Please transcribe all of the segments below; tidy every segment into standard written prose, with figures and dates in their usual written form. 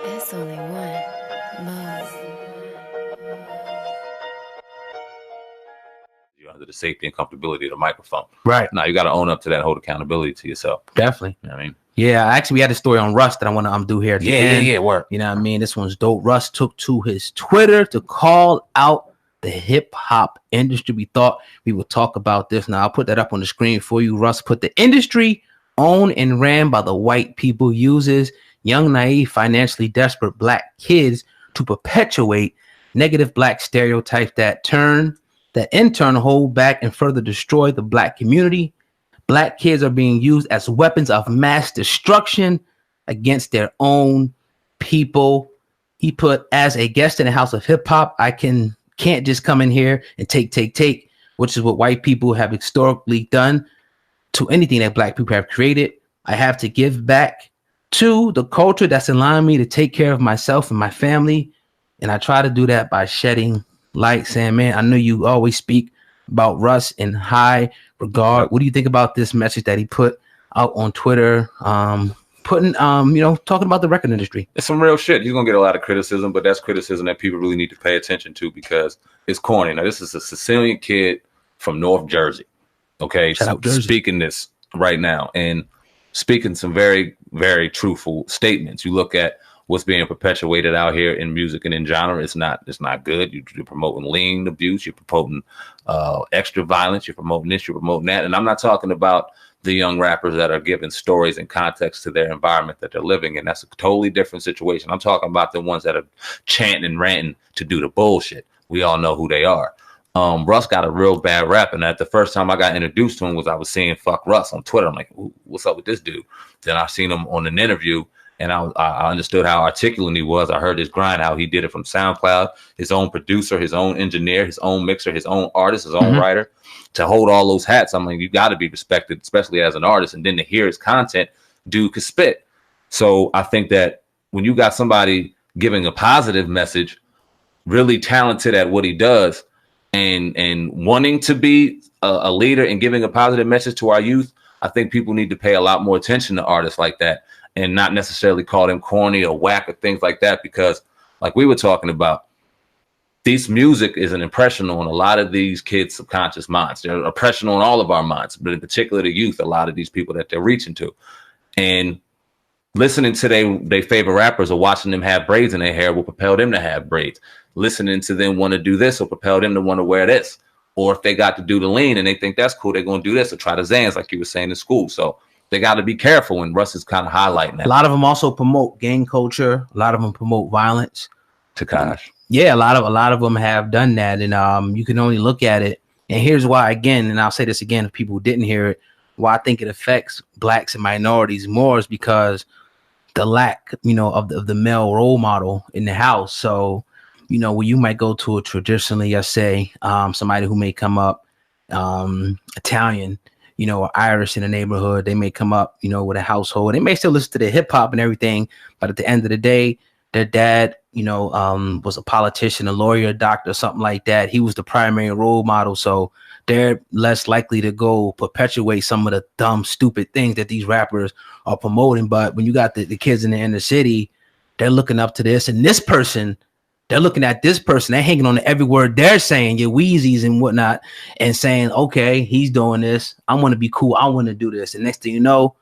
It's only one Mo. You're under the safety and comfortability of the microphone. Right. Now you got to own up to that and hold accountability to yourself. Definitely. You know what I mean? Yeah, actually, we had a story on Russ that I want to do here at the end. Yeah, work. You know what I mean? This one's dope. Russ took to his Twitter to call out the hip hop industry. We thought we would talk about this. Now, I'll put that up on the screen for you. Russ put the industry owned and ran by the white people uses young, naive, financially desperate black kids to perpetuate negative black stereotypes that in turn hold back and further destroy the black community. Black kids are being used as weapons of mass destruction against their own people. He put, as a guest in the house of hip hop, I can't just come in here and take, which is what white people have historically done to anything that black people have created. I have to give back to the culture that's allowing me to take care of myself and my family. And I try to do that by shedding light. SamAnt, I know you always speak about Russ in high regard. What do you think about this message that he put out on Twitter? Talking about the record industry. It's some real shit. He's gonna get a lot of criticism, but that's criticism that people really need to pay attention to because it's corny. Now, this is a Sicilian kid from North Jersey. Okay, Shout out Jersey. Speaking this right now and speaking some very, very truthful statements. You look at what's being perpetuated out here in music and in genre. It's not good. You're promoting lean abuse. You're promoting extra violence. You're promoting this. You're promoting that. And I'm not talking about the young rappers that are giving stories and context to their environment that they're living in. That's a totally different situation. I'm talking about the ones that are chanting and ranting to do the bullshit. We all know who they are. Russ got a real bad rap, and the first time I got introduced to him was I was seeing "fuck Russ" on Twitter. I'm like, what's up with this dude? Then I seen him on an interview, and I understood how articulate he was. I heard his grind, how he did it from SoundCloud, his own producer, his own engineer, his own mixer, his own artist, his own writer. To hold all those hats, I'm like, you got to be respected, especially as an artist. And then to hear his content, dude could spit. So I think that when you got somebody giving a positive message, really talented at what he does, and wanting to be a leader and giving a positive message to our youth, I think people need to pay a lot more attention to artists like that and not necessarily call them corny or whack or things like that, because like we were talking about, this music is an impression on a lot of these kids' subconscious minds. They're an impression on all of our minds, but in particular the youth, a lot of these people that they're reaching to. And listening to their favorite rappers or watching them have braids in their hair will propel them to have braids. Listening to them want to do this will propel them to want to wear this. Or if they got to do the lean and they think that's cool, they're going to do this or try the Zans like you were saying in school. So they got to be careful, and Russ is kind of highlighting that. A lot of them also promote gang culture. A lot of them promote violence. Takash. Yeah, a lot of them have done that, and you can only look at it. And here's why, again, and I'll say this again if people didn't hear it, why I think it affects blacks and minorities more is because the lack, of the male role model in the house. So, when you might go to a traditionally, let's say, somebody who may come up Italian, or Irish in the neighborhood, they may come up, with a household. They may still listen to the hip hop and everything, but at the end of the day, their dad, was a politician, a lawyer, a doctor, something like that. He was the primary role model. So they're less likely to go perpetuate some of the dumb, stupid things that these rappers are promoting. But when you got the kids in the inner city, they're looking up to this, and this person, they're looking at this person, they're hanging on to every word they're saying, your Wheezies and whatnot, and saying, okay, he's doing this. I want to be cool. I want to do this. And next thing you know,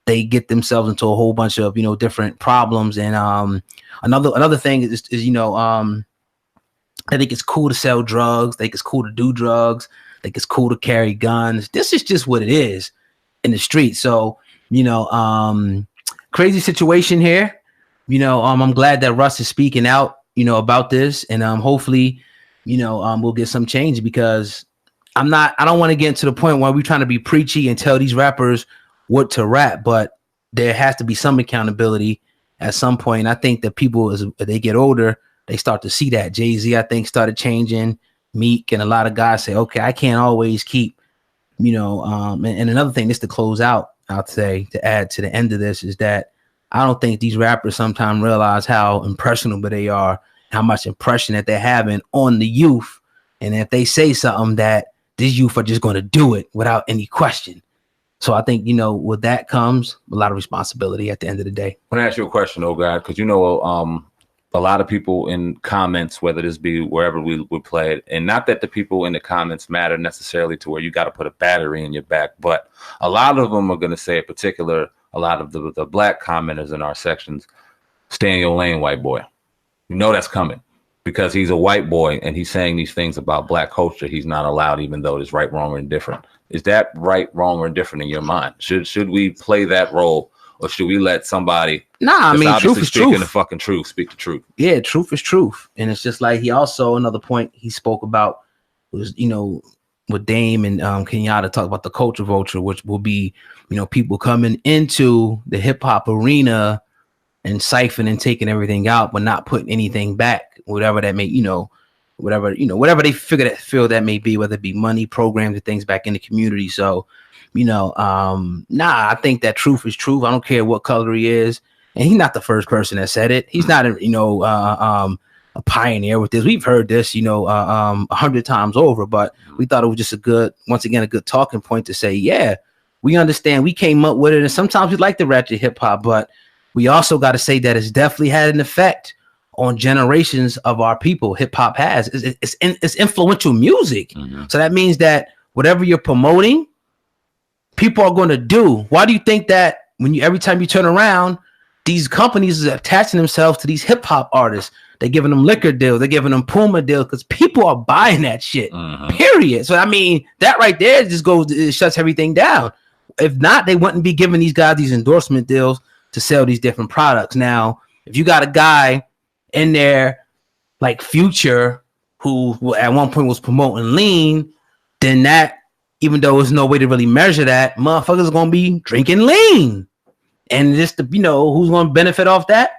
they get themselves into a whole bunch of, different problems. And another thing is I think it's cool to sell drugs. I think it's cool to do drugs. I think it's cool to carry guns. This is just what it is in the street. So, crazy situation here. I'm glad that Russ is speaking out, about this, and hopefully, we'll get some change, because I don't want to get into the point where we're trying to be preachy and tell these rappers what to rap, but there has to be some accountability at some point. And I think that people, as they get older, they start to see that. Jay-Z, I think, started changing. Meek and a lot of guys say, okay, I can't always keep, and another thing, just to close out, I'd say, to add to the end of this, is that I don't think these rappers sometimes realize how impressionable they are, how much impression that they're having on the youth. And if they say something, that these youth are just going to do it without any question. So I think, with that comes a lot of responsibility at the end of the day. I want to ask you a question, oh God, because a lot of people in comments, whether this be wherever we play it, and not that the people in the comments matter necessarily to where you got to put a battery in your back, but a lot of them are going to say, a lot of the black commenters in our sections, stay in your lane, white boy. That's coming because he's a white boy and he's saying these things about black culture. He's not allowed, even though it's right, wrong, or indifferent. Is that right, wrong, or indifferent in your mind? Should we play that role, or should we let somebody? Nah, I mean, truth is truth. The fucking truth. Speak the truth. Yeah, truth is truth. And it's just like he also, another point he spoke about was, with Dame and Kenyatta talk about the culture vulture, which will be, people coming into the hip hop arena and siphoning and taking everything out, but not putting anything back, whatever that may, whatever they feel that may be, whether it be money, programs, and things back in the community. So, I think that truth is truth. I don't care what color he is. And he's not the first person that said it. He's not, a pioneer with this. We've heard this, 100 times over, but we thought it was just a good talking point to say, yeah, we understand. We came up with it. And sometimes we like the ratchet hip hop, but we also got to say that it's definitely had an effect on generations of our people. Hip hop has. It's influential music. Mm-hmm. So that means that whatever you're promoting, people are going to do. Why do you think that every time you turn around, these companies are attaching themselves to these hip hop artists? They're giving them liquor deals. They're giving them Puma deals because people are buying that shit. Mm-hmm. Period. So I mean, that right there it shuts everything down. If not, they wouldn't be giving these guys these endorsement deals to sell these different products. Now, if you got a guy in there like Future, who at one point was promoting lean, then that, even though there's no way to really measure that, motherfuckers are gonna be drinking lean. And just who's gonna benefit off that?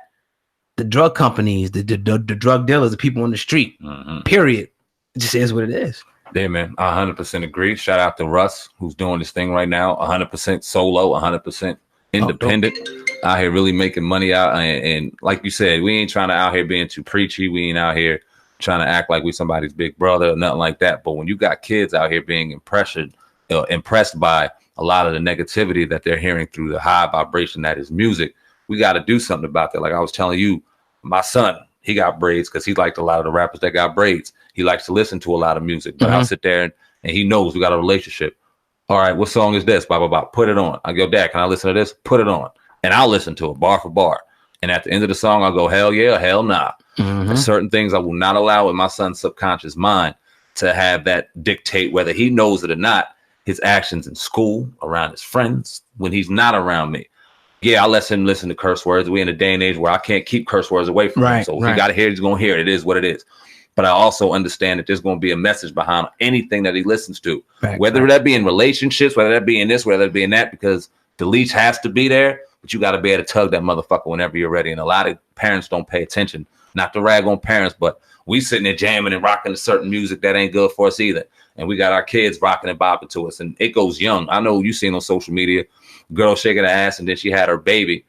The drug companies, the drug dealers, the people on the street. Mm-hmm. Period. It just is what it is. Yeah, man. I 100% agree. Shout out to Russ, who's doing this thing right now, 100% solo, 100% independent, out here really making money out. And like you said, we ain't trying to out here being too preachy. We ain't out here trying to act like we somebody's big brother or nothing like that. But when you got kids out here being impressed by a lot of the negativity that they're hearing through the high vibration that is music, we got to do something about that. Like I was telling you, my son, he got braids because he liked a lot of the rappers that got braids. He likes to listen to a lot of music, but I'll sit there and he knows we got a relationship. All right, what song is this? Blah, blah, blah. Put it on. I go, Dad, can I listen to this? Put it on. And I'll listen to it bar for bar. And at the end of the song, I'll go, hell yeah, hell nah. Mm-hmm. Certain things I will not allow in my son's subconscious mind to have that dictate whether he knows it or not, his actions in school, around his friends, when he's not around me. Yeah, I'll let him listen to curse words. We're in a day and age where I can't keep curse words away from him. So if he got to hear it, he's going to hear it. It is what it is. But I also understand that there's going to be a message behind anything that he listens to, whether that be in relationships, whether that be in this, whether that be in that, because the leash has to be there, but you got to be able to tug that motherfucker whenever you're ready. And a lot of parents don't pay attention, not to rag on parents, but we sitting there jamming and rocking to certain music that ain't good for us either. And we got our kids rocking and bopping to us, and it goes young. I know you seen on social media, girl shaking her ass, and then she had her baby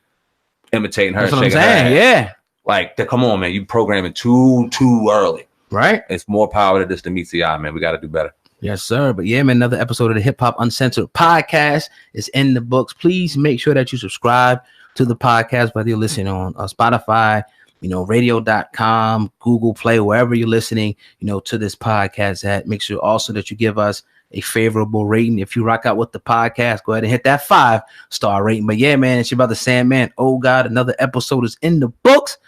imitating her. That's shaking her ass. Yeah. Like, come on, man. You programming too early. Right. It's more power to this than meets the eye, man. We got to do better. Yes, sir. But yeah, man, another episode of the Hip Hop Uncensored podcast is in the books. Please make sure that you subscribe to the podcast, whether you're listening on Spotify, radio.com, Google Play, wherever you're listening, to this podcast at. Make sure also that you give us a favorable rating. If you rock out with the podcast, go ahead and hit that 5-star rating. But yeah, man, it's your brother SamAnt. Oh God, another episode is in the books.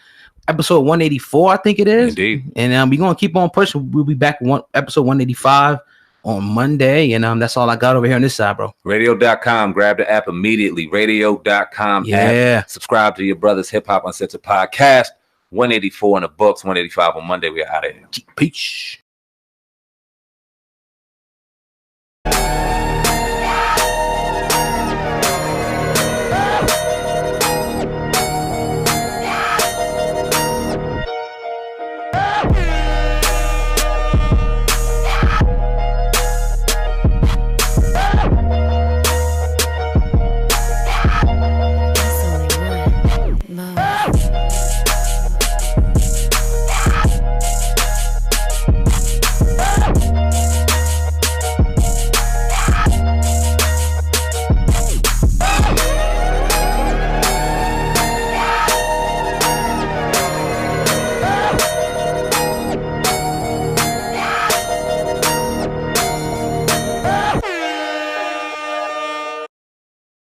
Episode 184, I think it is. Indeed. And we're going to keep on pushing. We'll be back episode 185 on Monday. And that's all I got over here on this side, bro. Radio.com. Grab the app immediately. Radio.com. Yeah. App. Subscribe to your brother's Hip Hop Uncensored podcast. 184 in the books. 185 on Monday. We're out of here. Peace.